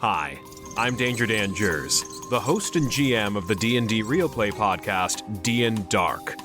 Hi, I'm Danger Dan Jers, the host and GM of the D&D Real Play podcast, D&D Dark.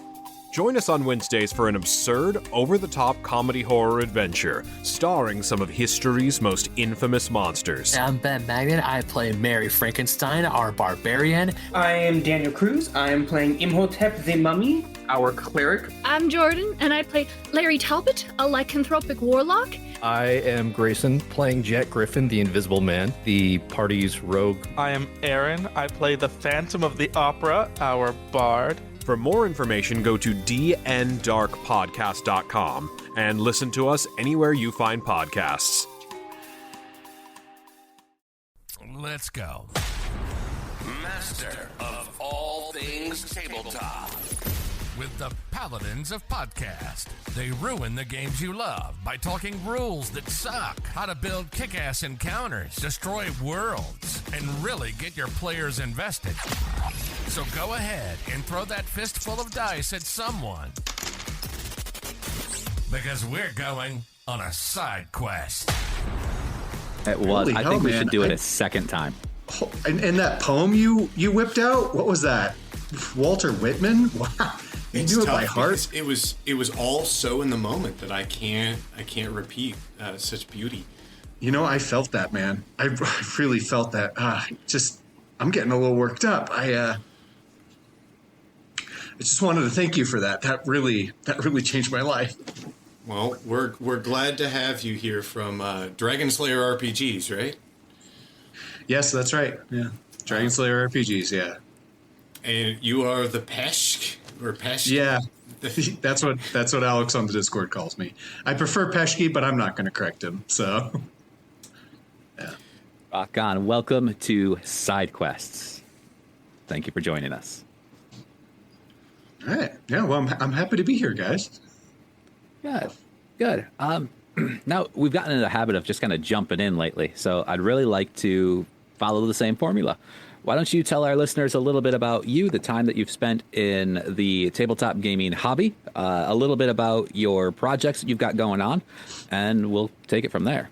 Join us on Wednesdays for an absurd, over-the-top comedy horror adventure, starring some of history's most infamous monsters. I'm Ben Magnet. I play Mary Frankenstein, our barbarian. I am Daniel Cruz. I am playing Imhotep the Mummy, our cleric. I'm Jordan, and I play Larry Talbot, a lycanthropic warlock. I am Grayson, playing Jack Griffin, the Invisible Man, the party's rogue. I am Aaron. I play the Phantom of the Opera, our bard. For more information, go to dndarkpodcast.com and listen to us anywhere you find podcasts. Let's go. Master of all things tabletop. With the Paladins of Podcast. They ruin the games you love by talking rules that suck, how to build kick-ass encounters, destroy worlds, and really get your players invested. So go ahead and throw that fistful of dice at someone. Because we're going on a side quest. It was. Holy I hell, think we man. should do it a second time. And that poem you whipped out, what was that? Walter Whitman? Wow. You knew it by heart. It was all so in the moment that I can't repeat such beauty. You know, I felt that, man. I really felt that. I'm getting a little worked up. I just wanted to thank you for that. That really changed my life. Well, we're glad to have you here from Dragon Slayer RPGs, right? Yes, that's right. Yeah, Dragon Slayer RPGs. Yeah. And you are the Peschke or Peschke? Yeah, that's what Alex on the Discord calls me. I prefer Peschke, but I'm not going to correct him. So, yeah. Rock on. Welcome to Side Quests. Thank you for joining us. All right. Yeah. Well, I'm happy to be here, guys. Good. Now we've gotten in the habit of just kind of jumping in lately, so I'd really like to follow the same formula. Why don't you tell our listeners a little bit about you, the time that you've spent in the tabletop gaming hobby, a little bit about your projects that you've got going on, and we'll take it from there.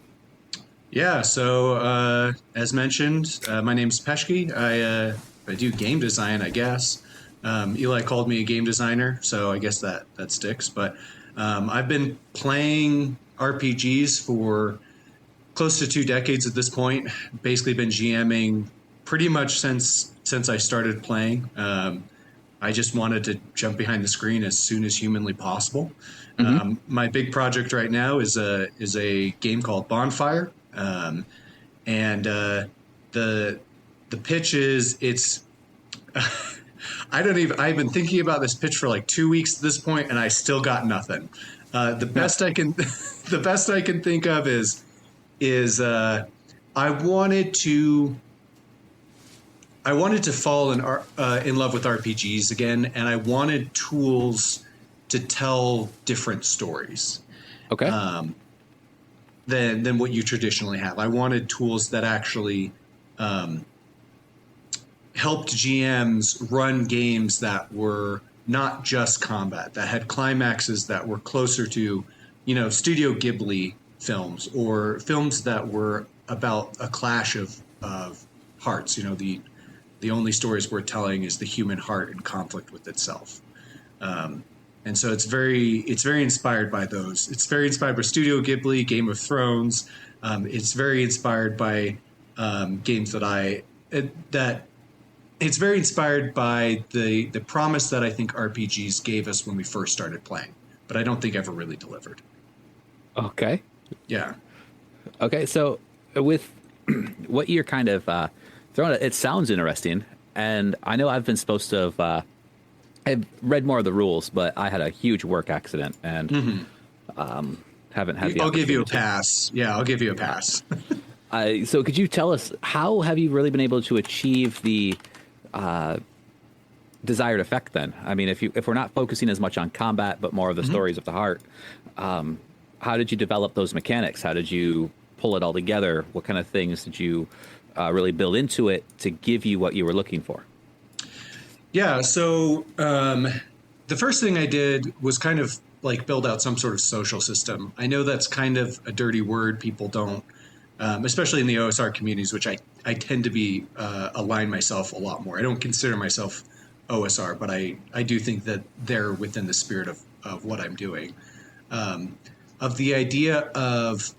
Yeah, so as mentioned, my name's Peschke. I do game design, I guess. Eli called me a game designer, so I guess that sticks. But I've been playing RPGs for close to 2 decades at this point. Basically been GMing pretty much since I started playing. I just wanted to jump behind the screen as soon as humanly possible. Mm-hmm. My big project right now is a game called Bonfire. And the pitch is I've been thinking about this pitch for like 2 weeks at this point, and I still got nothing. The best I can think of is I wanted to fall in love with RPGs again, and I wanted tools to tell different stories. Okay. Than what you traditionally have. I wanted tools that actually helped GMs run games that were not just combat, that had climaxes that were closer to, Studio Ghibli films or films that were about a clash of hearts. The only stories we're telling is the human heart in conflict with itself. And so it's very inspired by those. It's very inspired by Studio Ghibli, Game of Thrones. It's very inspired by games it's very inspired by the promise that I think RPGs gave us when we first started playing, but I don't think ever really delivered. Okay. Yeah. Okay, so with what you're kind of throwing at, it sounds interesting, and I know I've been supposed to have I've read more of the rules, but I had a huge work accident and haven't had the I'll give you a pass. Yeah, I'll give you a pass. So could you tell us, how have you really been able to achieve the desired effect then? I mean, if we're not focusing as much on combat, but more of the stories of the heart, how did you develop those mechanics? How did you pull it all together? What kind of things did you really build into it to give you what you were looking for? Yeah, so the first thing I did was kind of like build out some sort of social system. I know that's kind of a dirty word. People don't especially in the OSR communities, which I tend to be align myself a lot more. I don't consider myself OSR, but I do think that they're within the spirit of what I'm doing. Of the idea of,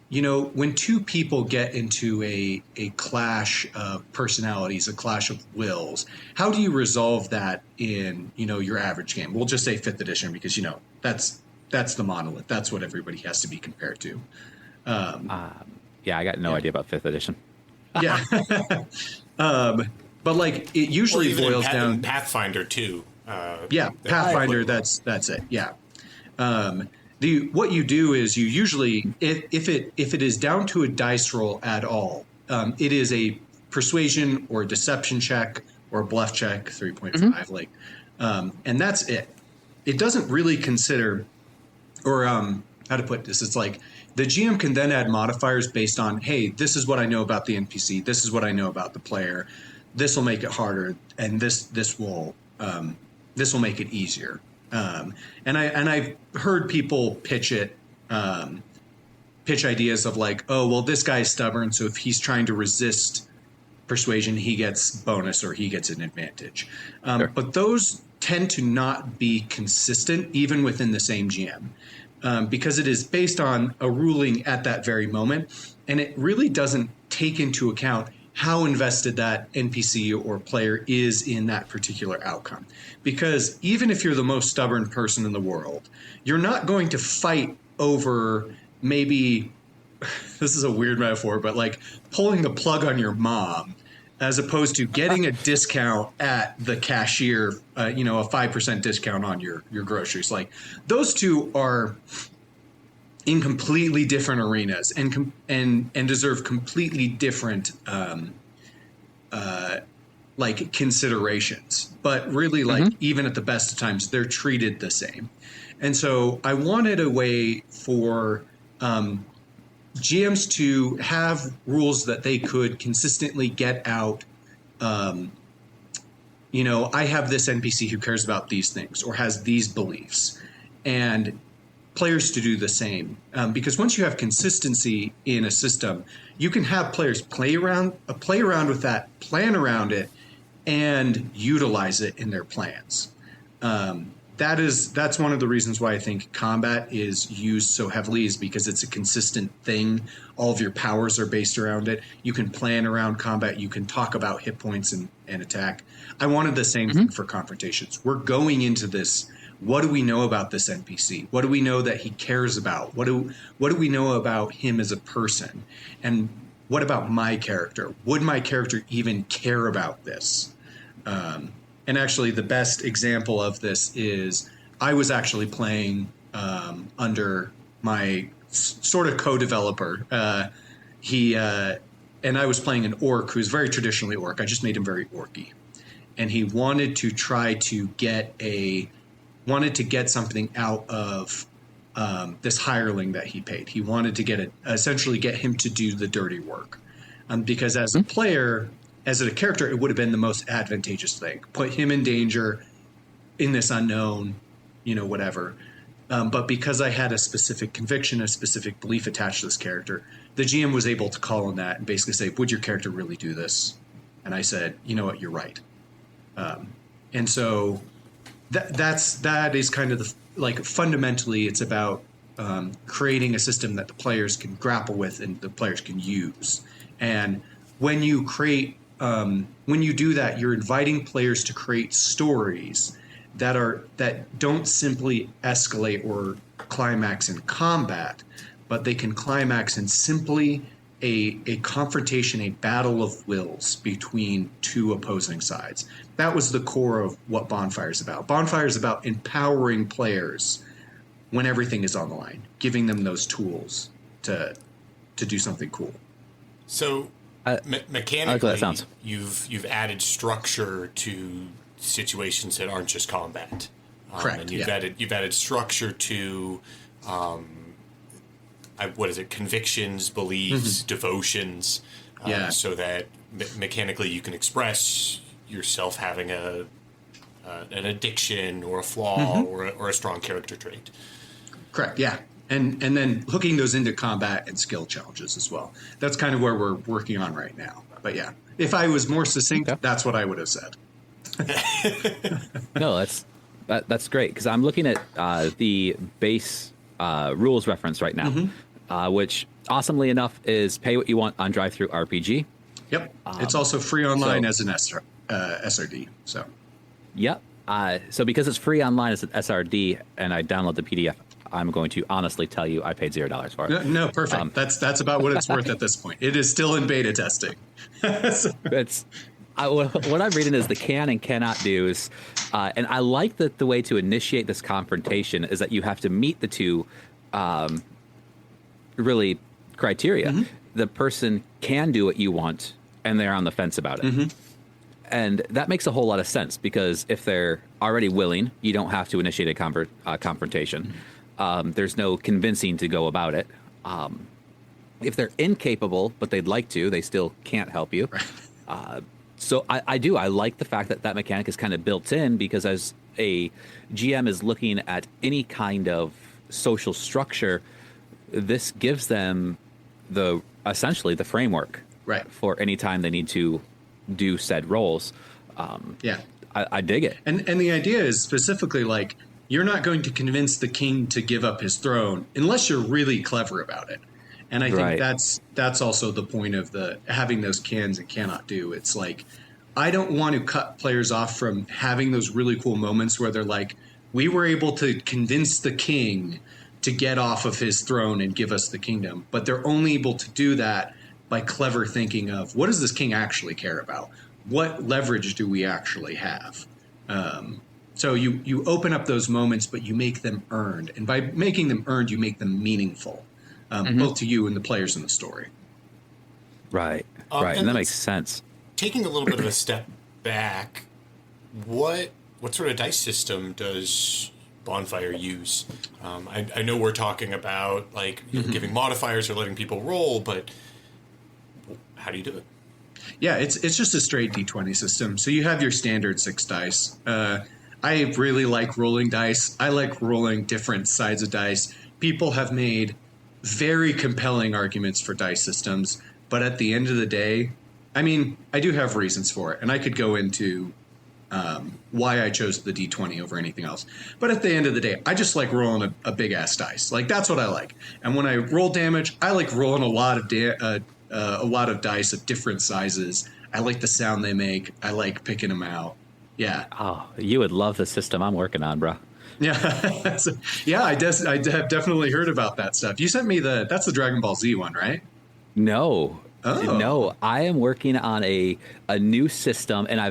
when two people get into a clash of personalities, a clash of wills, how do you resolve that in, your average game? We'll just say 5th edition because, that's the monolith. That's what everybody has to be compared to. Yeah, I got no idea about 5th edition. Yeah. But like it usually boils down Pathfinder too. Pathfinder. That's it. Yeah. What you do is you usually, if it is down to a dice roll at all, it is a persuasion or deception check or a bluff check, 3.5, and that's it. It doesn't really consider, or how to put this. It's like the GM can then add modifiers based on, hey, this is what I know about the NPC. This is what I know about the player. This will make it harder, and this will make it easier. And I've heard people pitch ideas of like, oh, well, this guy's stubborn, so if he's trying to resist persuasion, he gets bonus or he gets an advantage. Sure. But those tend to not be consistent even within the same GM, because it is based on a ruling at that very moment, and it really doesn't take into account how invested that NPC or player is in that particular outcome. Because even if you're the most stubborn person in the world, you're not going to fight over maybe, this is a weird metaphor, but like pulling the plug on your mom as opposed to getting a discount at the cashier, a 5% discount on your groceries. Like those two are in completely different arenas and deserve completely different considerations. But really, even at the best of times, they're treated the same. And so I wanted a way for GMs to have rules that they could consistently get out. I have this NPC who cares about these things or has these beliefs, and players to do the same. Because once you have consistency in a system, you can have players play around with that, plan around it, and utilize it in their plans. That's one of the reasons why I think combat is used so heavily, is because it's a consistent thing. All of your powers are based around it. You can plan around combat. You can talk about hit points and attack. I wanted the same thing for confrontations. We're going into this. What do we know about this NPC? What do we know that he cares about? What do we know about him as a person? And what about my character? Would my character even care about this? And actually, the best example of this is I was actually playing under my sort of co-developer. And I was playing an orc who's very traditionally orc. I just made him very orky. And he wanted to try to get something out of this hireling that he paid. He wanted to essentially get him to do the dirty work. Because as a player, as a character, it would have been the most advantageous thing. Put him in danger in this unknown, whatever. But because I had a specific conviction, a specific belief attached to this character, the GM was able to call on that and basically say, would your character really do this? And I said, you know what, you're right. And so that is kind of fundamentally it's about creating a system that the players can grapple with and the players can use. And when you do that, you're inviting players to create stories that don't simply escalate or climax in combat, but they can climax in simply a confrontation, a battle of wills between two opposing sides. That was the core of what Bonfire is about. Bonfire is about empowering players when everything is on the line, giving them those tools to do something cool. So mechanically, I like that sounds. You've added structure to situations that aren't just combat. Correct. And you've added structure to convictions, beliefs, devotions, so that mechanically you can express yourself having an addiction or a flaw or a strong character trait. Correct. Yeah. and then hooking those into combat and skill challenges as well. That's kind of where we're working on right now. But yeah, if I was more succinct, that's what I would have said. No, that's great, because I'm looking at the base rules reference right now, which awesomely enough is pay what you want on Drive-Thru RPG. Yep, it's also free online as an SRD. So, yep. So because it's free online as an SRD, and I download the PDF, I'm going to honestly tell you I paid $0 for it. No, perfect. That's about what it's worth at this point. It is still in beta testing. What I'm reading is the can and cannot do's, and I like that the way to initiate this confrontation is that you have to meet the two really criteria. The person can do what you want, and they're on the fence about it. And that makes a whole lot of sense, because if they're already willing, you don't have to initiate a confrontation. There's no convincing to go about it. If they're incapable, but they'd like to, they still can't help you. So I like the fact that mechanic is kind of built in, because as a GM is looking at any kind of social structure, this gives them essentially the framework for any time they need to do said roles. I dig it. And the idea is specifically like, you're not going to convince the king to give up his throne unless you're really clever about it. And I think that's also the point of having those cans and cannot do. It's like, I don't want to cut players off from having those really cool moments where they're like, we were able to convince the king to get off of his throne and give us the kingdom. But they're only able to do that by clever thinking of, what does this king actually care about? What leverage do we actually have? So you open up those moments, but you make them earned. And by making them earned, you make them meaningful. Both to you and the players in the story. Right. And that makes sense. Taking a little bit of a step back, what sort of dice system does Bonfire use? I know we're talking about like giving modifiers or letting people roll, but how do you do it? Yeah, it's just a straight D20 system. So you have your standard 6 dice. I really like rolling dice. I like rolling different sides of dice. People have made very compelling arguments for dice systems, but at the end of the day, I mean, I do have reasons for it, and I could go into why I chose the D20 over anything else. But at the end of the day, I just like rolling a big ass dice. Like, that's what I like. And when I roll damage, I like rolling a lot of dice of different sizes. I like the sound they make. I like picking them out. Yeah. Oh, you would love the system I'm working on, bro. Yeah, yeah. I have definitely heard about that stuff. You sent me that's the Dragon Ball Z one, right? No. No, I am working on a new system, and I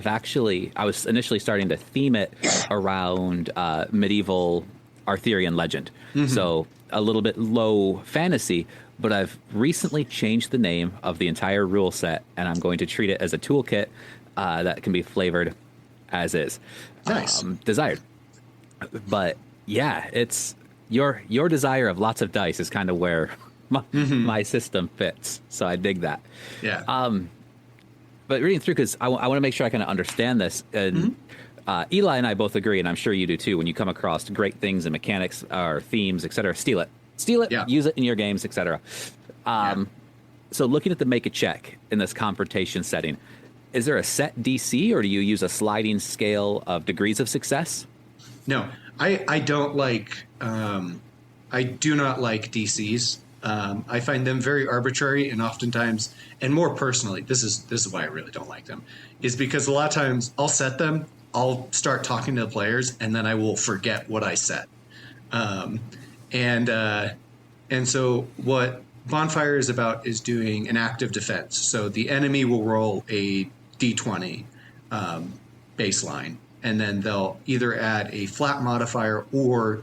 was initially starting to theme it around medieval Arthurian legend. So a little bit low fantasy, but I've recently changed the name of the entire rule set, and I'm going to treat it as a toolkit that can be flavored as is. Nice. Desired. But yeah, it's your desire of lots of dice is kind of where my system fits. So I dig that. Yeah. But reading through, because I want to make sure I kind of understand this. And Eli and I both agree, and I'm sure you do too, when you come across great things and mechanics or themes, etc., steal it. Use it in your games, etc. So looking at the make a check in this confrontation setting, is there a set DC, or do you use a sliding scale of degrees of success? No, I don't like. I do not like DCs. I find them very arbitrary, and oftentimes, and more personally, this is why I really don't like them, is because a lot of times I'll set them, I'll start talking to the players, and then I will forget what I set. And so what Bonfire is about is doing an active defense. So the enemy will roll a D20 baseline, and then they'll either add a flat modifier, or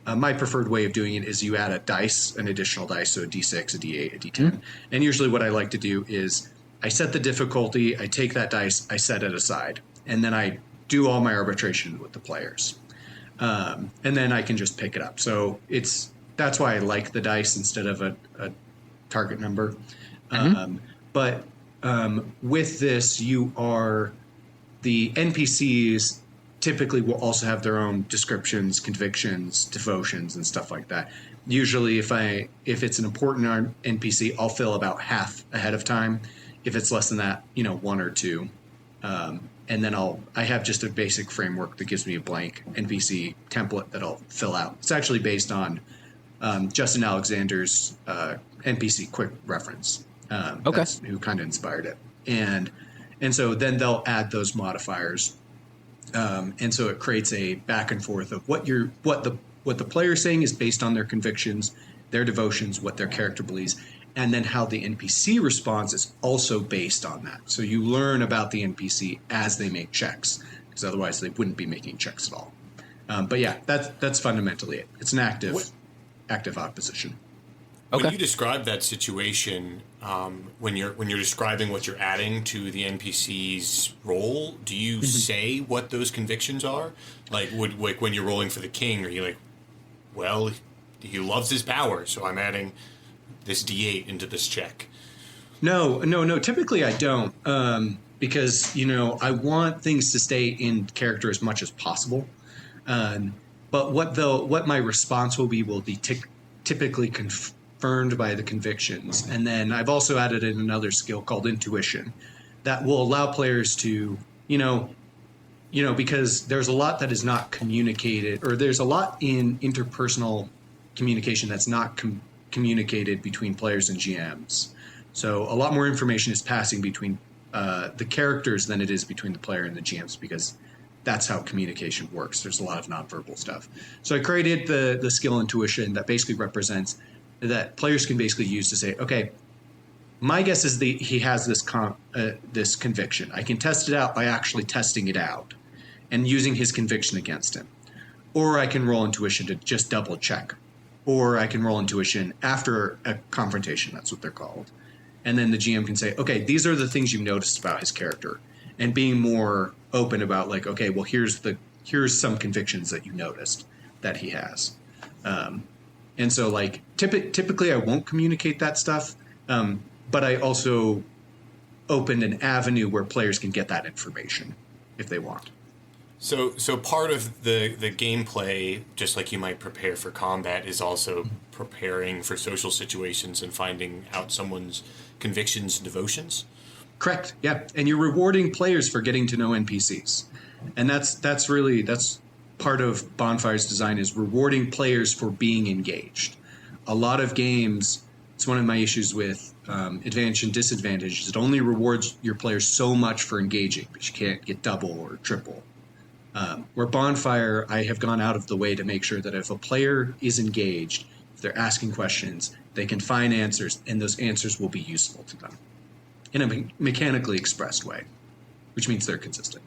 my preferred way of doing it is you add an additional dice, so a D6, a D8, a D10. And usually what I like to do is I set the difficulty, I take that dice, I set it aside, and then I do all my arbitration with the players. And then I can just pick it up. So that's why I like the dice instead of a target number. But with this, the NPCs typically will also have their own descriptions, convictions, devotions, and stuff like that. Usually, if it's an important NPC, I'll fill about half ahead of time. If it's less than that, 1 or 2. And then I have just a basic framework that gives me a blank NPC template that I'll fill out. It's actually based on Justin Alexander's NPC quick reference. Okay. That's who kind of inspired it. And so then they'll add those modifiers. And so it creates a back and forth of what the player's saying is based on their convictions, their devotions, what their character believes, and then how the NPC responds is also based on that. So you learn about the NPC as they make checks, because otherwise they wouldn't be making checks at all. But yeah, that's fundamentally it. It's an active opposition. Okay. When you describe that situation, when you're describing what you're adding to the NPC's role, do you say what those convictions are? Like, when you're rolling for the king, are you like, well, he loves his power, so I'm adding this D8 into this check? No. Typically, I don't, because I want things to stay in character as much as possible. But what my response will be typically confirmed by the convictions, and then I've also added in another skill called intuition that will allow players to, because there's a lot that is not communicated, or there's a lot in interpersonal communication that's not communicated between players and GMs. So a lot more information is passing between the characters than it is between the player and the GMs, because that's how communication works. There's a lot of nonverbal stuff. So I created the skill intuition that basically represents that players can basically use to say, okay, my guess is he has this conviction. I can test it out by actually testing it out and using his conviction against him. Or I can roll intuition to just double check. Or I can roll intuition after a confrontation. That's what they're called. And then the GM can say, okay, these are the things you've noticed about his character. And being more open about like, okay, well, here's some convictions that you noticed that he has. And so like typically I won't communicate that stuff. But I also opened an avenue where players can get that information if they want. So part of the gameplay, just like you might prepare for combat, is also preparing for social situations and finding out someone's convictions and devotions? Correct, yeah. And you're rewarding players for getting to know NPCs. And that's part of Bonfire's design, is rewarding players for being engaged. A lot of games, it's one of my issues with advantage and disadvantage, is it only rewards your players so much for engaging, but you can't get double or triple. Where Bonfire, I have gone out of the way to make sure that if a player is engaged, if they're asking questions, they can find answers, and those answers will be useful to them in a mechanically expressed way, which means they're consistent.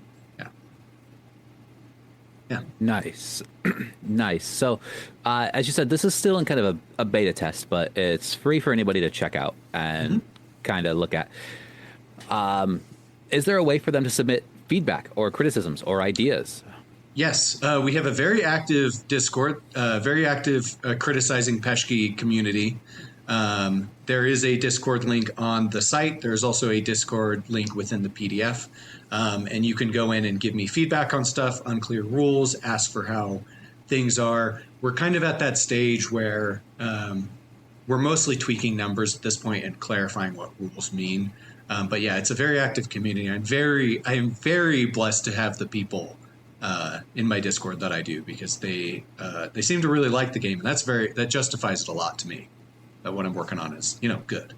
Yeah. Nice. Nice. So, as you said, this is still in kind of a beta test, but it's free for anybody to check out and kind of look at. Is there a way for them to submit feedback or criticisms or ideas? Yes, we have a very active Discord, very active criticizing Peschke community. There is a Discord link on the site. There's also a Discord link within the PDF. And you can go in and give me feedback on stuff, unclear rules, ask for how things are. We're kind of at that stage where we're mostly tweaking numbers at this point and clarifying what rules mean. But yeah, it's a very active community. I am very blessed to have the people in my Discord that I do, because they seem to really like the game, and that justifies it a lot to me. That what I'm working on is good.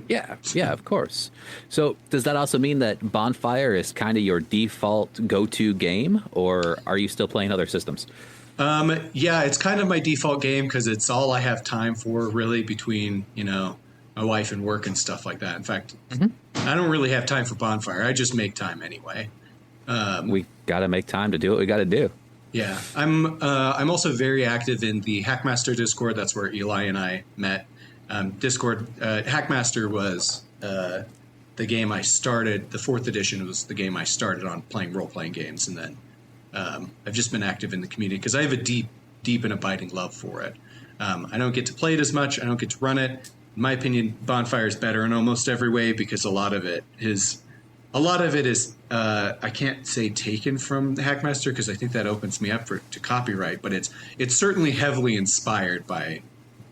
Yeah, of course. So does that also mean that Bonfire is kind of your default go-to game, or are you still playing other systems? Yeah, it's kind of my default game because it's all I have time for, really, between my wife and work and stuff like that. In fact, I don't really have time for Bonfire. I just make time anyway. We got to make time to do what we got to do. Yeah, I'm also very active in the Hackmaster Discord. That's where Eli and I met. Discord, Hackmaster was the game I started. The 4th edition was the game I started on playing role-playing games, and then I've just been active in the community because I have a deep and abiding love for it. I don't get to play it as much. I don't get to run it. In my opinion, Bonfire is better in almost every way because a lot of it is a lot of it is I can't say taken from the Hackmaster because I think that opens me up to copyright, but it's certainly heavily inspired by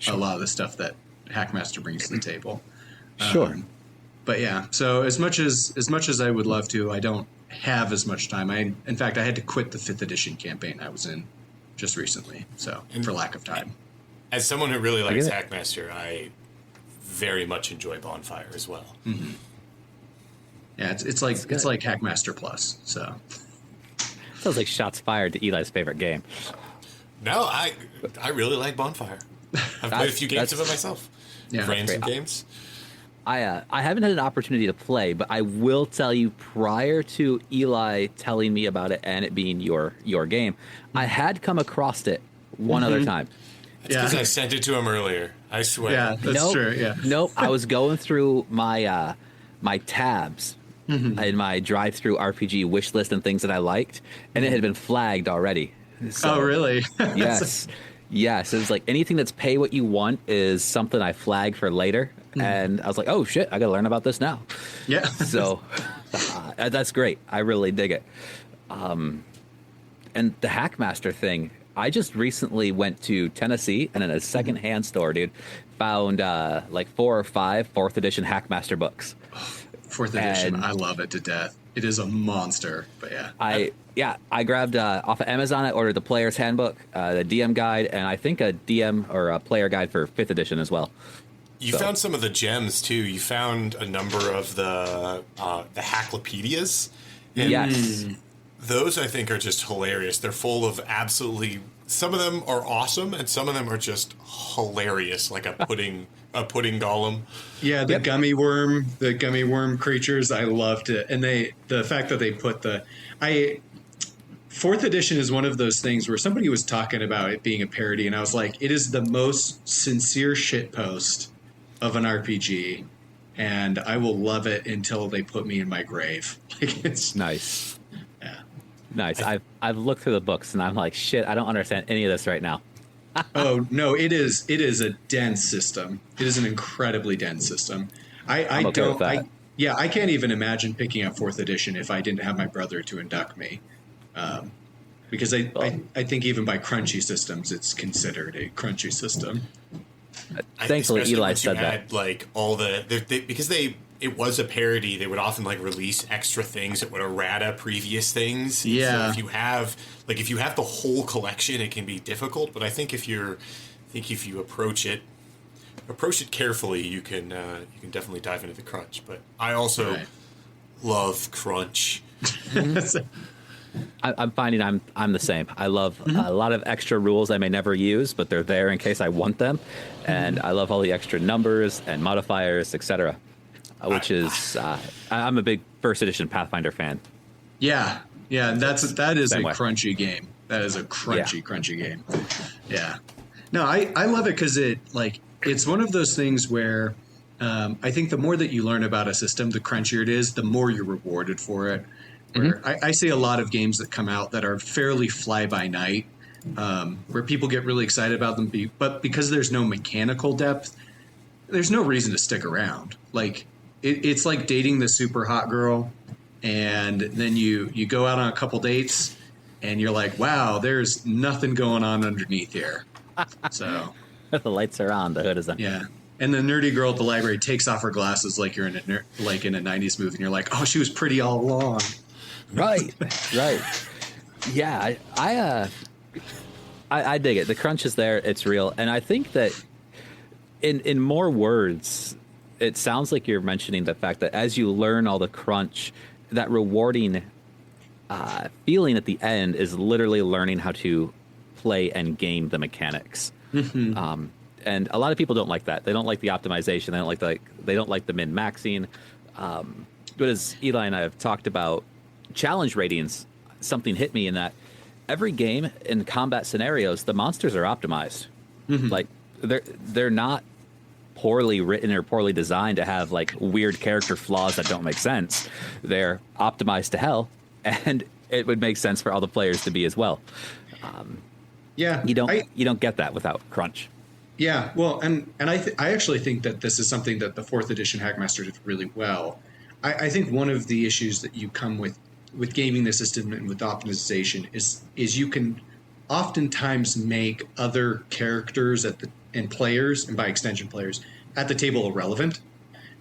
a lot of the stuff that Hackmaster brings to the table. Sure. But yeah, so as much as I would love to, I don't have as much time. In fact, I had to quit the 5th edition campaign I was in just recently, so for lack of time. As someone who really likes Hackmaster, I very much enjoy Bonfire as well. Mm-hmm. Yeah, it's like Hackmaster Plus. So sounds like shots fired to Eli's favorite game. No, I really like Bonfire. I've played a few games of it myself. Yeah, ran some games. I haven't had an opportunity to play, but I will tell you, prior to Eli telling me about it and it being your game, I had come across it one other time. That's because I sent it to him earlier. I swear. Yeah, that's true. Yeah. Nope. I was going through my my tabs in my drive-through RPG wish list and things that I liked, and it had been flagged already. So, oh, really? Yes. Yes. It was like anything that's pay what you want is something I flag for later. And I was like, oh, shit, I got to learn about this now. Yeah. So that's great. I really dig it. And the Hackmaster thing, I just recently went to Tennessee and in a secondhand store, dude, found like 4 or 5 4th edition Hackmaster books. 4th edition, I love it to death. It is a monster, but yeah. I grabbed off of Amazon. I ordered the Player's Handbook, the DM guide, and I think a DM or a player guide for 5th edition as well. You found some of the gems too. You found a number of the Hacklopedias. And yes. Those I think are just hilarious. They're full of absolutely. Some of them are awesome, and some of them are just hilarious, like a pudding golem. Yeah, the gummy worm creatures. I loved it, and the fact that they put 4th edition is one of those things where somebody was talking about it being a parody, and I was like, it is the most sincere shitpost of an RPG, and I will love it until they put me in my grave. Like, it's nice. Yeah. Nice. I've looked through the books and I'm like, shit, I don't understand any of this right now. Oh no, it is a dense system. It is an incredibly dense system. I can't even imagine picking up 4th edition if I didn't have my brother to induct me. Because I think even by crunchy systems, it's considered a crunchy system. Thankfully, Eli said that. Like all because it was a parody, they would often like release extra things that would errata previous things. Yeah. So if you have the whole collection, it can be difficult. But I think if you approach it carefully, you can definitely dive into the crunch. But I also love crunch. I'm finding I'm the same. I love a lot of extra rules I may never use, but they're there in case I want them. And I love all the extra numbers and modifiers, etc. Which is I'm a big 1st edition Pathfinder fan. Yeah, that is a crunchy game. That is a crunchy game. Yeah. No, I love it because it's one of those things where I think the more that you learn about a system, the crunchier it is, the more you're rewarded for it. Where I see a lot of games that come out that are fairly fly-by-night, where people get really excited about them, but because there's no mechanical depth, there's no reason to stick around. Like, it's like dating the super hot girl, and then you go out on a couple dates, and you're like, wow, there's nothing going on underneath here. So the lights are on, the hood is on. Yeah. And the nerdy girl at the library takes off her glasses like you're in a 90s movie, and you're like, oh, she was pretty all along. Right. Yeah, I dig it. The crunch is there. It's real. And I think that in more words, it sounds like you're mentioning the fact that as you learn all the crunch, that rewarding feeling at the end is literally learning how to play and game the mechanics. And a lot of people don't like that. They don't like the optimization. They don't like the min-maxing. But as Eli and I have talked about, challenge ratings, something hit me in that every game in combat scenarios, the monsters are optimized. Like they're not poorly written or poorly designed to have like weird character flaws that don't make sense. They're optimized to hell, and it would make sense for all the players to be as well. You don't get that without crunch. Yeah, well, and I actually think that this is something that the 4th edition Hackmaster did really well. I think one of the issues that you come with gaming the system and with optimization is you can oftentimes make other characters and players, and by extension players, at the table irrelevant.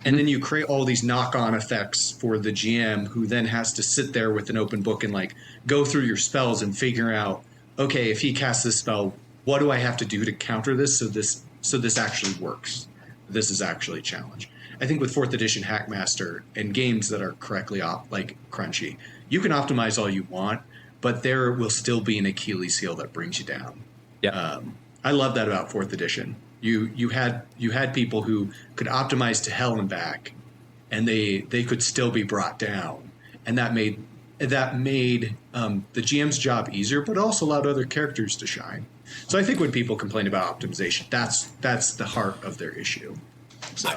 And then you create all these knock-on effects for the GM, who then has to sit there with an open book and like go through your spells and figure out, okay, if he casts this spell, what do I have to do to counter this so this actually works? This is actually a challenge. I think with 4th edition Hackmaster and games that are correctly like crunchy, you can optimize all you want, but there will still be an Achilles heel that brings you down. Yeah. I love that about 4th edition. You had people who could optimize to hell and back, and they could still be brought down, and that made the GM's job easier, but also allowed other characters to shine. So I think when people complain about optimization, that's the heart of their issue. So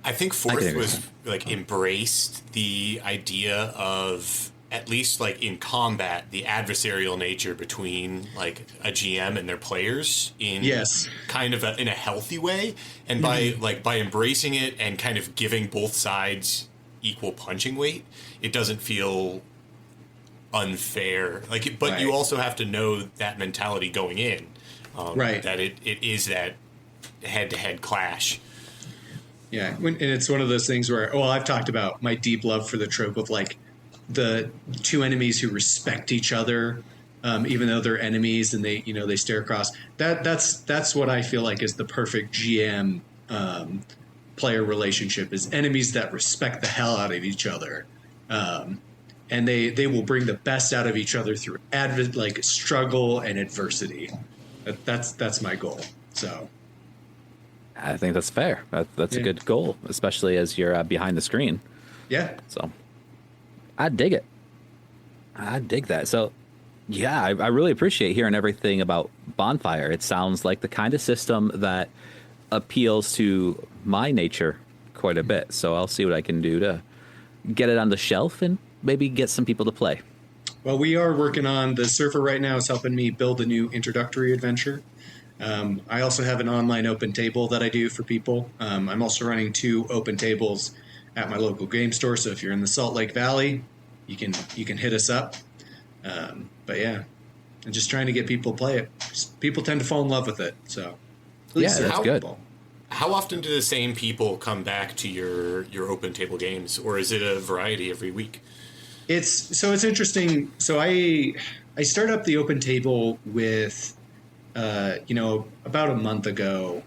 I think 4th was like embraced the idea of, at least like in combat, the adversarial nature between like a GM and their players in kind of in a healthy way. And by embracing it and kind of giving both sides equal punching weight, it doesn't feel unfair. But you also have to know that mentality going in, that it is that head-to-head clash. Yeah, and it's one of those things where, I've talked about my deep love for the trope of like the two enemies who respect each other, even though they're enemies, and they stare across. That's what I feel like is the perfect GM player relationship, is enemies that respect the hell out of each other, and they will bring the best out of each other through struggle and adversity. That's my goal. So I think that's fair. That's a good goal, especially as you're behind the screen. Yeah. So I dig it. I dig that. So, yeah, I really appreciate hearing everything about Bonfire. It sounds like the kind of system that appeals to my nature quite a bit. So I'll see what I can do to get it on the shelf and maybe get some people to play. Well, we are working on the Surfer right now is helping me build a new introductory adventure. I also have an online open table that I do for people. I'm also running 2 open tables at my local game store. So if you're in the Salt Lake Valley, you can hit us up. But yeah, I'm just trying to get people to play it. People tend to fall in love with it. So that's good. How often do the same people come back to your open table games, or is it a variety every week? It's interesting. So I start up the open table with about a month ago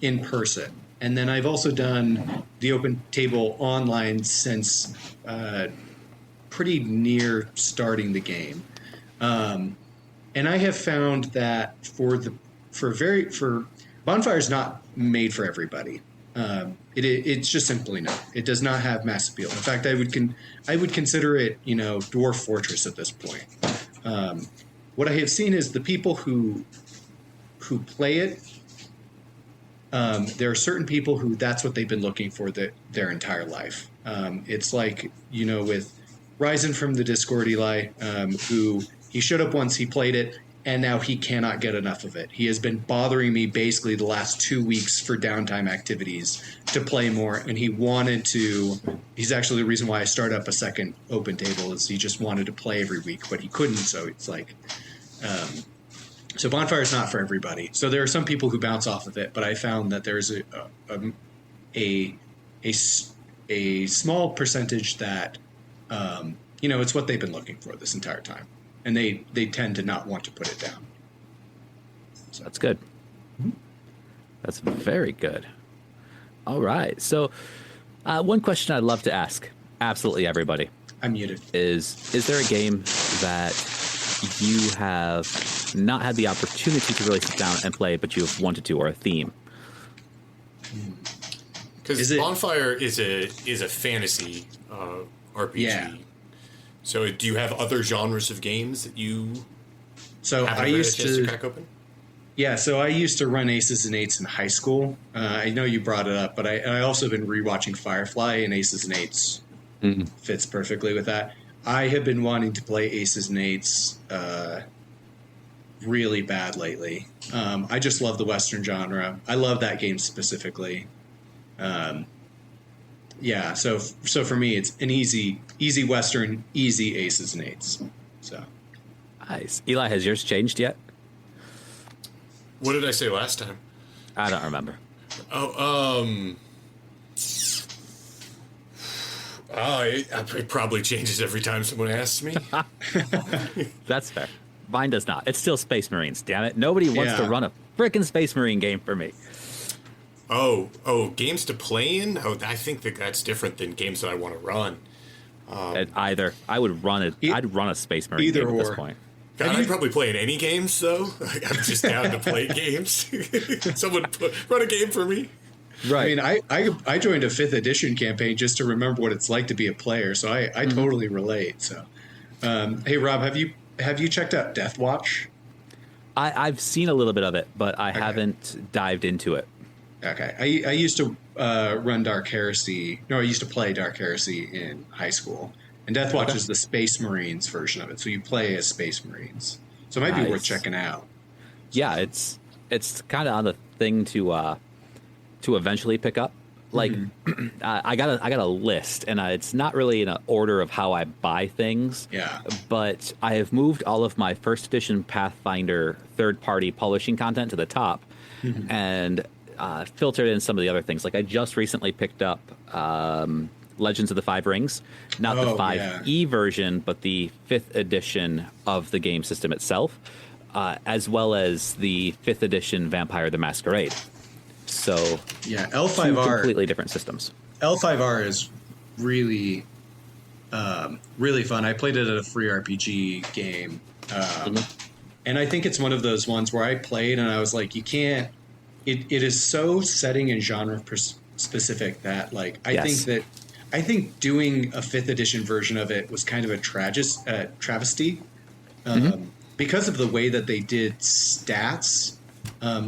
in person. And then I've also done the open table online since pretty near starting the game. And I have found that Bonfire is not made for everybody. It's just simply not. It does not have mass appeal. In fact, I would consider it, Dwarf Fortress at this point. What I have seen is the people who play it. There are certain people who that's what they've been looking for their entire life. It's like, with Ryzen from the Discord, Eli, who he showed up once, he played it, and now he cannot get enough of it. He has been bothering me basically the last 2 weeks for downtime activities to play more, and he's actually the reason why I started up a second open table, is he just wanted to play every week, but he couldn't, so it's like... So Bonfire is not for everybody. So there are some people who bounce off of it, but I found that there's a small percentage that, it's what they've been looking for this entire time. And they tend to not want to put it down. So that's good. That's very good. All right. So one question I'd love to ask absolutely everybody. I'm muted. Is there a game that you have not had the opportunity to really sit down and play, but you have wanted to, or a theme? Because Bonfire is a fantasy RPG. Yeah. So do you have other genres of games that you I used to crack open? Yeah, so I used to run Aces and Eights in high school. I know you brought it up, but I also have been rewatching Firefly, and Aces and Eights fits perfectly with that. I have been wanting to play Aces and Eights really bad lately. I just love the Western genre. I love that game specifically. yeah, so for me, it's an easy Western, easy aces and eights. So Nice. Eli, has yours changed yet? What did I say last time? I don't remember. It probably changes every time someone asks me. That's fair. Mine does not. It's still Space Marines, damn it. Nobody wants to run a frickin' Space Marine game for me. Oh, games to play in? Oh, I think that's different than games that I want to run. Either. I would run it. I'd run a Space Marine game at this point. God, I'm probably playing any games, though. I'm just down to play games. Someone run a game for me. Right. I mean, I joined a 5th edition campaign just to remember what it's like to be a player, so I totally relate. So, hey, Rob, have you checked out Death Watch? I've seen a little bit of it, but I haven't dived into it. Okay. I used to run Dark Heresy. No, I used to play Dark Heresy in high school. And Death Watch is the Space Marines version of it. So you play as Space Marines. So it might be worth checking out. Yeah, it's kind of on the thing to eventually pick up. Like, I got a list, and it's not really in an order of how I buy things. Yeah. But I have moved all of my first edition Pathfinder third-party publishing content to the top, and filtered in some of the other things. Like, I just recently picked up Legends of the Five Rings, not the 5e version, but the 5th edition of the game system itself, as well as the 5th edition Vampire the Masquerade. So yeah, L5R, completely different systems. L5R is really really fun. I played it at a free RPG game, and I think it's one of those ones where I played and I was like, you can't. It is so setting and genre specific that like I think doing a 5th edition version of it was kind of a travesty because of the way that they did stats.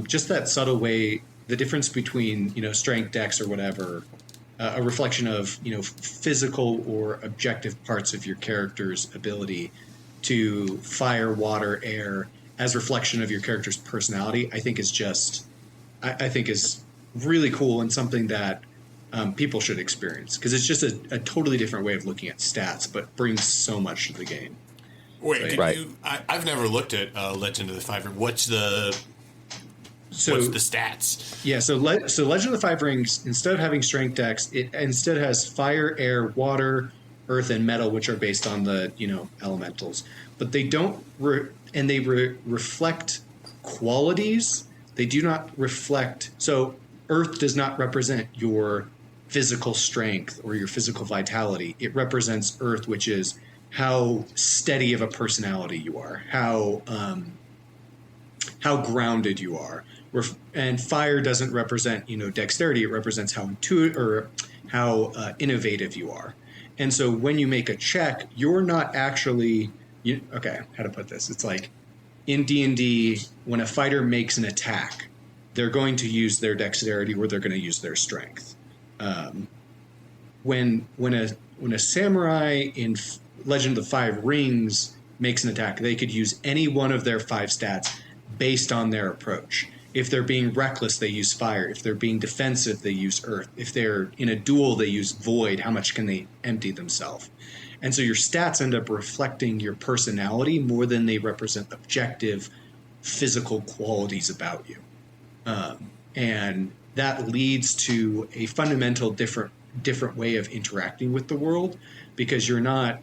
Just that subtle way, the difference between, strength, dex, or whatever, a reflection of, physical or objective parts of your character's ability to fire, water, air as reflection of your character's personality, I think is really cool and something that people should experience, because it's just a totally different way of looking at stats, but brings so much to the game. Wait, I've never looked at Legend of the Five Rings. What's the stats? Yeah, so Legend of the Five Rings, instead of having strength dex, it instead has fire, air, water, earth, and metal, which are based on the elementals. But they don't reflect qualities. They do not reflect. So earth does not represent your physical strength or your physical vitality. It represents earth, which is how steady of a personality you are, how grounded you are. And fire doesn't represent dexterity. It represents how intuitive or how innovative you are. And so when you make a check, you're not actually how to put this? It's like in D&D, when a fighter makes an attack, they're going to use their dexterity or they're going to use their strength. When a samurai in Legend of the Five Rings makes an attack, they could use any one of their 5 stats based on their approach. If they're being reckless, they use fire. If they're being defensive, they use earth. If they're in a duel, they use void. How much can they empty themselves? And so your stats end up reflecting your personality more than they represent objective physical qualities about you. And that leads to a fundamental different way of interacting with the world, because you're not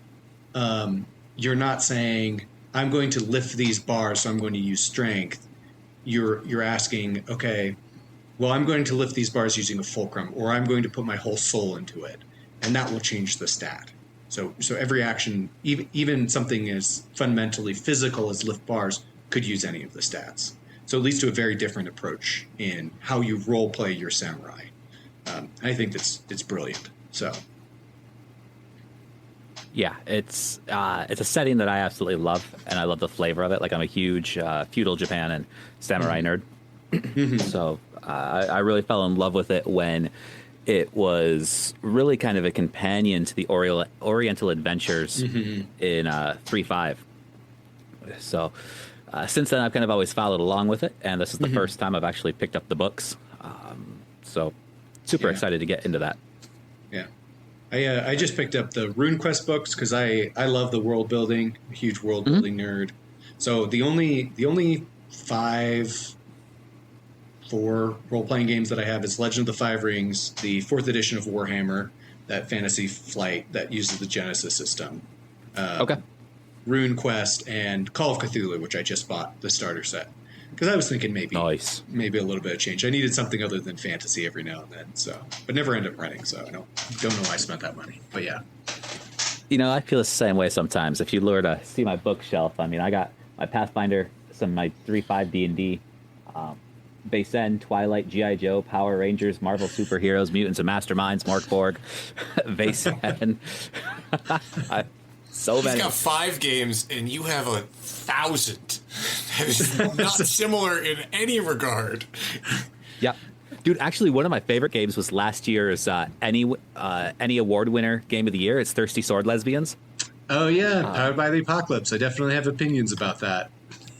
saying, I'm going to lift these bars, so I'm going to use strength. You're asking, okay, well, I'm going to lift these bars using a fulcrum, or I'm going to put my whole soul into it, and that will change the stat. So every action, even something as fundamentally physical as lift bars, could use any of the stats. So it leads to a very different approach in how you role play your samurai. I think it's brilliant. So. Yeah, it's a setting that I absolutely love, and I love the flavor of it. Like, I'm a huge feudal Japan and samurai nerd, so I really fell in love with it when it was really kind of a companion to the Oriental Adventures in 3.5. So since then, I've kind of always followed along with it, and this is the first time I've actually picked up the books. So super excited to get into that. Yeah. I just picked up the RuneQuest books because I love the world building. I'm a huge world building nerd. So the only four role playing games that I have is Legend of the Five Rings, the 4th edition of Warhammer, that Fantasy Flight that uses the Genesis system. Okay. RuneQuest and Call of Cthulhu, which I just bought the starter set because I was thinking maybe a little bit of change. I needed something other than fantasy every now and then. But never end up renting, so I don't know why I spent that money. But yeah, I feel the same way sometimes. If you lure to see my bookshelf, I mean, I got my Pathfinder, my 3.5 D&D, Base End, Twilight, G.I. Joe, Power Rangers, Marvel Superheroes, Mutants and Masterminds, Morkborg, Base End. So many. He's got 5 games, and you have 1,000. That is not similar in any regard. Yeah. Dude, actually, one of my favorite games was last year's any award winner game of the year. It's Thirsty Sword Lesbians. Oh, yeah. Powered by the Apocalypse. I definitely have opinions about that.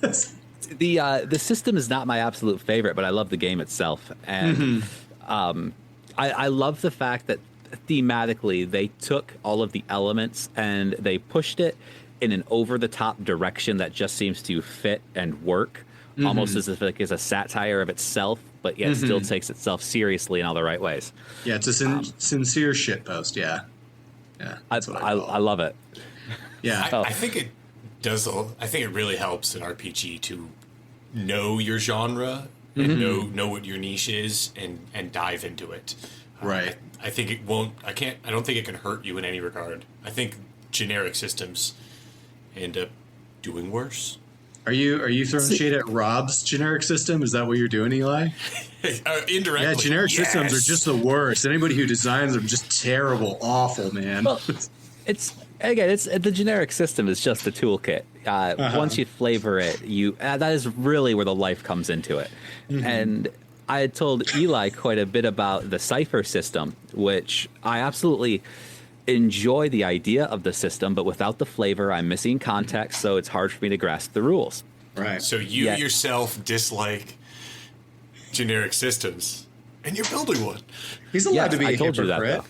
The system is not my absolute favorite, but I love the game itself. And I love the fact that thematically they took all of the elements and they pushed it in an over-the-top direction that just seems to fit and work, almost as if it's a satire of itself, but yet still takes itself seriously in all the right ways. Yeah, it's a sincere shitpost, yeah. Yeah, I love it. Yeah. I think it does. I think it really helps in RPG to know your genre and know what your niche is and dive into it. Right. I think it won't. I don't think it can hurt you in any regard. I think generic systems end up doing worse. Are you throwing shade at Rob's generic system? Is that what you're doing, Eli? Indirectly. Yeah, generic systems are just the worst. Anybody who designs them just terrible, awful, man. Well, it's the generic system is just a toolkit. Once you flavor it, that is really where the life comes into it. And I had told Eli quite a bit about the Cypher system, which I absolutely enjoy the idea of the system, but without the flavor, I'm missing context, so it's hard for me to grasp the rules. Right. So you yourself dislike generic systems, and you're building one. He's allowed to be a hypocrite.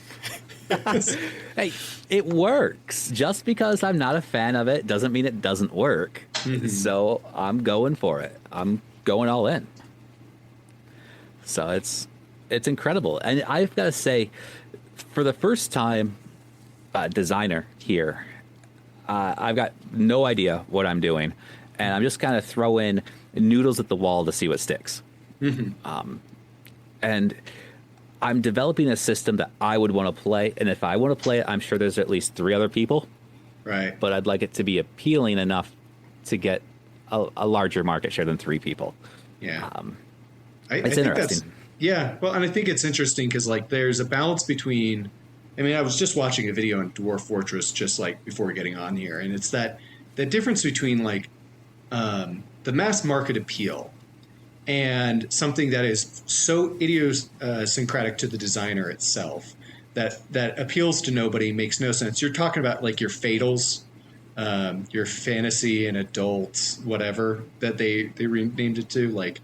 Hey, it works. Just because I'm not a fan of it doesn't mean it doesn't work. So I'm going for it. I'm going all in. So it's incredible. And I've got to say, for the first time, designer here, I've got no idea what I'm doing. And I'm just kind of throwing noodles at the wall to see what sticks. And I'm developing a system that I would want to play. And if I want to play it, I'm sure there's at least 3 other people. Right. But I'd like it to be appealing enough to get a larger market share than 3 people. Yeah. It's interesting. Well, and I think it's interesting because there's a balance between. I mean, I was just watching a video on Dwarf Fortress just before getting on here, and it's that difference between the mass market appeal and something that is so idiosyncratic to the designer itself that appeals to nobody, makes no sense. You're talking about your Fatals, your fantasy and adults, whatever that they renamed it to,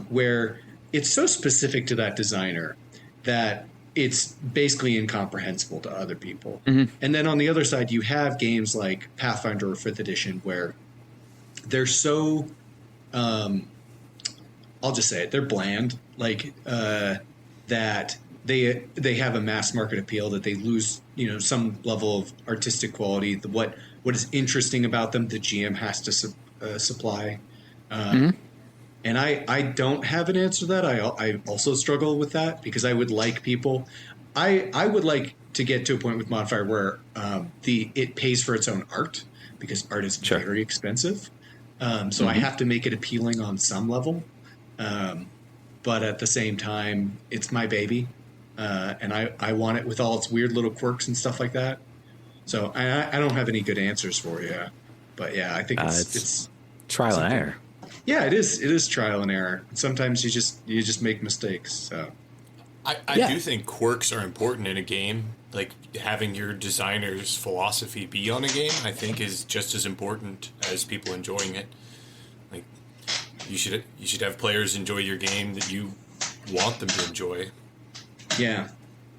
where it's so specific to that designer that it's basically incomprehensible to other people. And then on the other side, you have games like Pathfinder or 5th edition where they're so, I'll just say it, they're bland, that they have a mass market appeal, that they lose, some level of artistic quality. What is interesting about them, the GM has to supply. And I don't have an answer to that. I also struggle with that because I would like people. I would like to get to a point with Modifier where it pays for its own art, because art is very expensive. So I have to make it appealing on some level. But at the same time, it's my baby. And I want it with all its weird little quirks and stuff like that. So I don't have any good answers for you. But yeah, I think it's trial and error. Yeah, it is. It is trial and error. Sometimes you just make mistakes. So I do think quirks are important in a game. Having your designer's philosophy be on a game, I think, is just as important as people enjoying it. You should have players enjoy your game that you want them to enjoy. Yeah.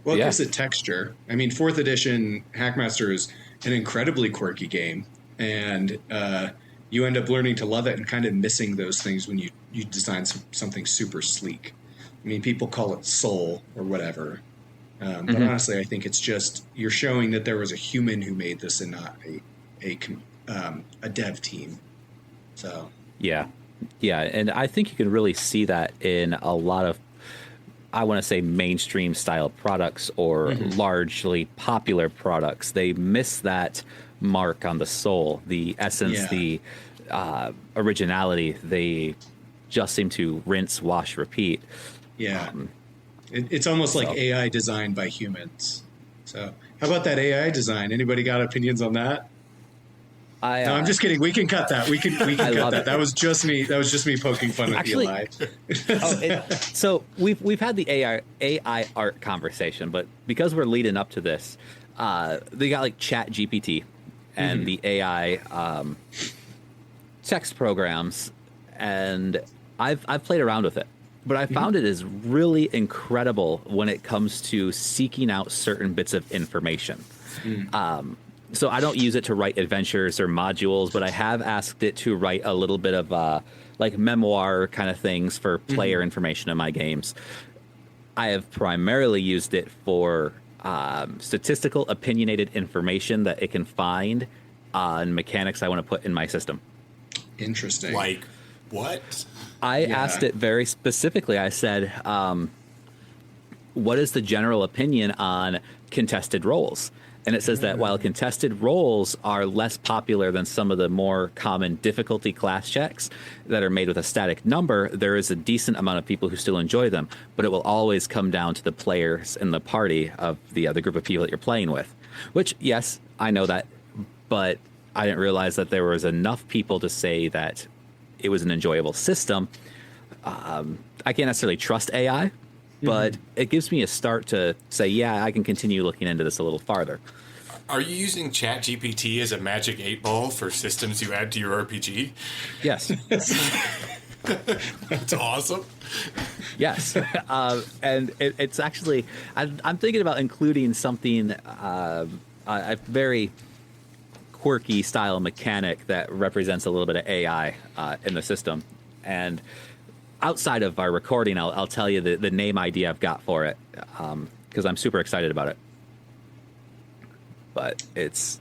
Well, it Yeah. gives it texture. I mean, 4th edition Hackmaster is an incredibly quirky game, and you end up learning to love it and kind of missing those things when you design something super sleek. I mean, people call it soul or whatever, but honestly, I think it's just you're showing that there was a human who made this and not a dev team. So Yeah, and I think you can really see that in a lot of, I want to say, mainstream style products or largely popular products. They miss that mark on the soul, the essence, the originality. They just seem to rinse, wash, repeat. Yeah, it's almost like AI designed by humans. So how about that AI design? Anybody got opinions on that? No, I'm just kidding. We can cut that. We can cut that. It. That was just me. That was just me poking fun at Eli. So we've had the AI art conversation, but because we're leading up to this, they got like Chat GPT and the AI text programs, and I've played around with it, but I found it is really incredible when it comes to seeking out certain bits of information. So I don't use it to write adventures or modules, but I have asked it to write a little bit of like memoir kind of things for player information in my games. I have primarily used it for statistical opinionated information that it can find on mechanics I want to put in my system. Interesting. Like what? I asked it very specifically. I said, what is the general opinion on contested roles? And it says that while contested roles are less popular than some of the more common difficulty class checks that are made with a static number, there is a decent amount of people who still enjoy them. But it will always come down to the players in the party of the other group of people that you're playing with. Which, yes, I know that, but I didn't realize that there was enough people to say that it was an enjoyable system. I can't necessarily trust AI, but it gives me a start to say, yeah, I can continue looking into this a little farther. Are you using ChatGPT as a magic 8-ball for systems you add to your RPG? Yes. That's awesome. Yes. And it's actually, I'm thinking about including something, a very quirky style mechanic that represents a little bit of AI in the system. And outside of our recording, I'll tell you the name idea I've got for it, because I'm super excited about it. But it's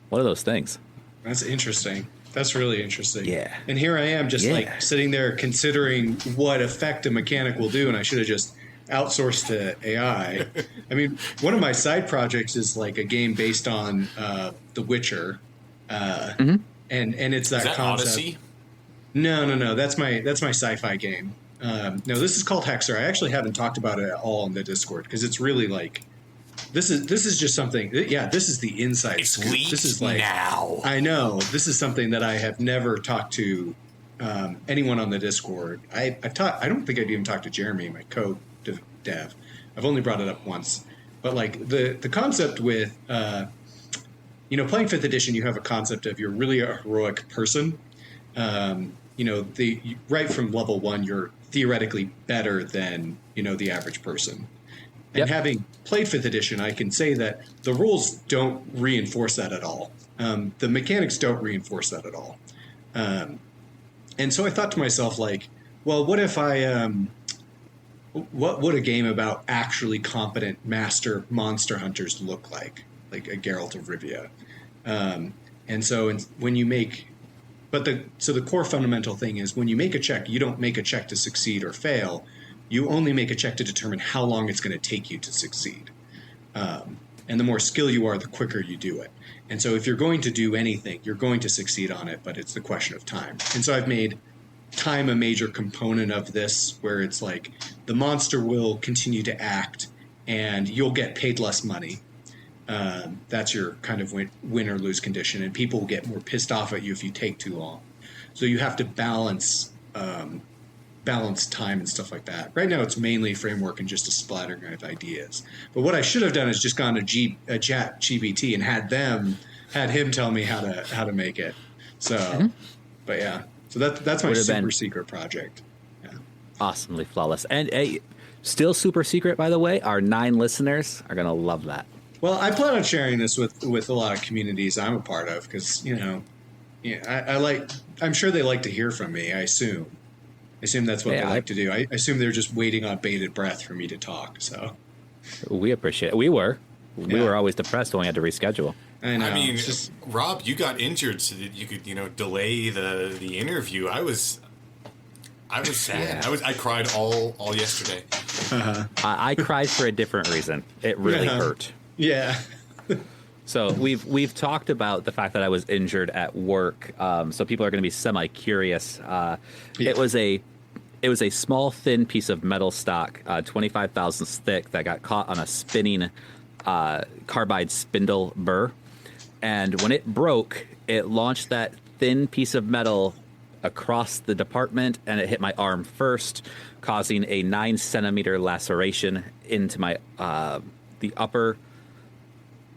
one of those things. That's interesting. That's really interesting. Yeah. And here I am just like sitting there considering what effect a mechanic will do, and I should have just outsourced to AI. I mean, one of my side projects is like a game based on The Witcher. And it's that, concept. Odyssey? No. That's my sci-fi game. No, this is called Hexer. I actually haven't talked about it at all in the Discord because it's really like this is just something. Yeah, this is the inside. It's scoop. leaked This is like now. I know this is something that I have never talked to anyone on the Discord. I don't think I'd even talked to Jeremy, my co-dev. I've only brought it up once, but like the concept with playing 5th edition, you have a concept of you're really a heroic person. Right from level 1, you're theoretically better than, the average person. And having played 5th edition, I can say that the rules don't reinforce that at all. The mechanics don't reinforce that at all. And so I thought to myself, like, well, what if what would a game about actually competent master monster hunters look like a Geralt of Rivia? And so when you make... So the core fundamental thing is when you make a check, you don't make a check to succeed or fail. You only make a check to determine how long it's going to take you to succeed. And the more skill you are, the quicker you do it. And so if you're going to do anything, you're going to succeed on it, but it's the question of time. And so I've made time a major component of this, where it's like the monster will continue to act and you'll get paid less money. That's your kind of win or lose condition, and people will get more pissed off at you if you take too long. So you have to balance time and stuff like that. Right now, it's mainly framework and just a splattering of ideas. But what I should have done is just gone to Chat GPT and had him tell me how to make it. So, but yeah, so that's my super secret project. Yeah. Awesomely flawless. And Still super secret, by the way. Our 9 listeners are going to love that. Well, I plan on sharing this with a lot of communities I'm a part of because, I'm sure they like to hear from me, I assume. That's what they like to do. I assume they're just waiting on bated breath for me to talk, so. We appreciate it. We were always depressed when we had to reschedule. I know. I mean, Rob, you got injured so that you could, delay the interview. I was sad. Yeah. I cried all yesterday. Uh-huh. I cried for a different reason. It really hurt. Yeah. So we've talked about the fact that I was injured at work. So people are going to be semi-curious. It was a small, thin piece of metal stock, 25 thousandths thick, that got caught on a spinning carbide spindle burr. And when it broke, it launched that thin piece of metal across the department, and it hit my arm first, causing a 9-centimeter laceration into my the upper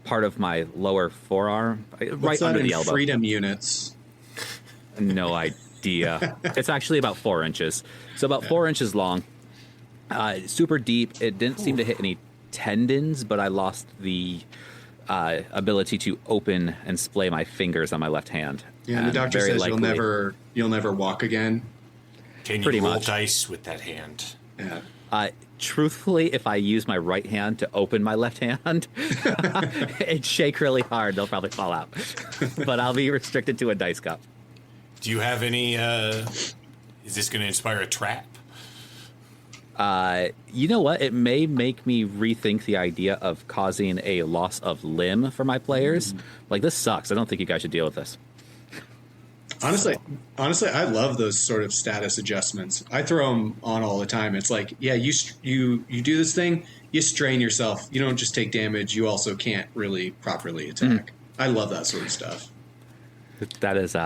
part of my lower forearm, right under the elbow. Freedom units. No idea. It's actually about 4 inches. So about 4 inches long. Super deep. It didn't seem to hit any tendons, but I lost the ability to open and splay my fingers on my left hand. Yeah, the doctor says you'll never walk again. Can you roll dice with that hand? Yeah. Truthfully, if I use my right hand to open my left hand, it'd shake really hard. They'll probably fall out. But I'll be restricted to a dice cup. Do you have any... is this going to inspire a trap? You know what? It may make me rethink the idea of causing a loss of limb for my players. Like, this sucks. I don't think you guys should deal with this. Honestly, I love those sort of status adjustments. I throw them on all the time. It's like, yeah, you do this thing, you strain yourself. You don't just take damage. You also can't really properly attack. I love that sort of stuff. That is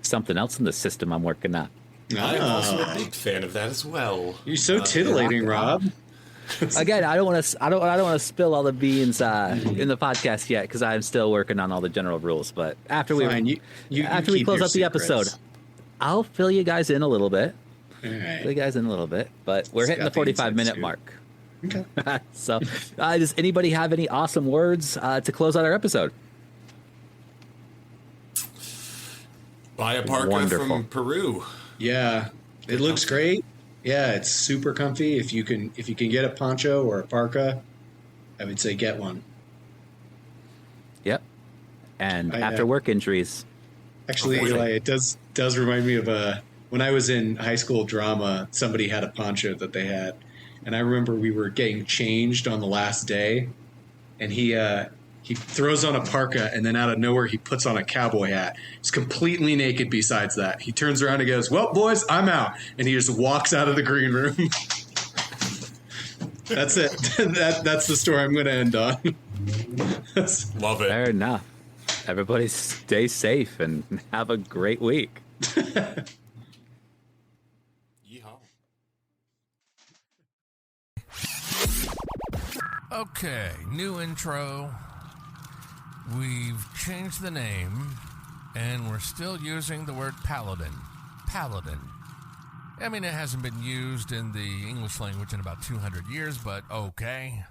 something else in the system I'm working on. I'm also a big fan of that as well. You're so titillating, Rob. Again, I don't want to spill all the beans in the podcast yet because I'm still working on all the general rules. But after we close up the episode, I'll fill you guys in a little bit. All right. Fill you guys in a little bit. But we're hitting the 45-minute mark. Okay. So, does anybody have any awesome words to close out our episode? Buy a parka from Peru. Yeah, it looks great. Yeah, it's super comfy. If you can get a poncho or a parka, I would say get one. Yep. And after work injuries. Actually, Eli, it does remind me of when I was in high school drama, somebody had a poncho that they had. And I remember we were getting changed on the last day, and he throws on a parka, and then out of nowhere, he puts on a cowboy hat. He's completely naked besides that. He turns around and goes, "Well, boys, I'm out." And he just walks out of the green room. That's it. That's the story I'm going to end on. Love it. Fair enough. Everybody stay safe and have a great week. Yeehaw. Okay, new intro. We've changed the name, and we're still using the word paladin. Paladin. I mean, it hasn't been used in the English language in about 200 years, but okay.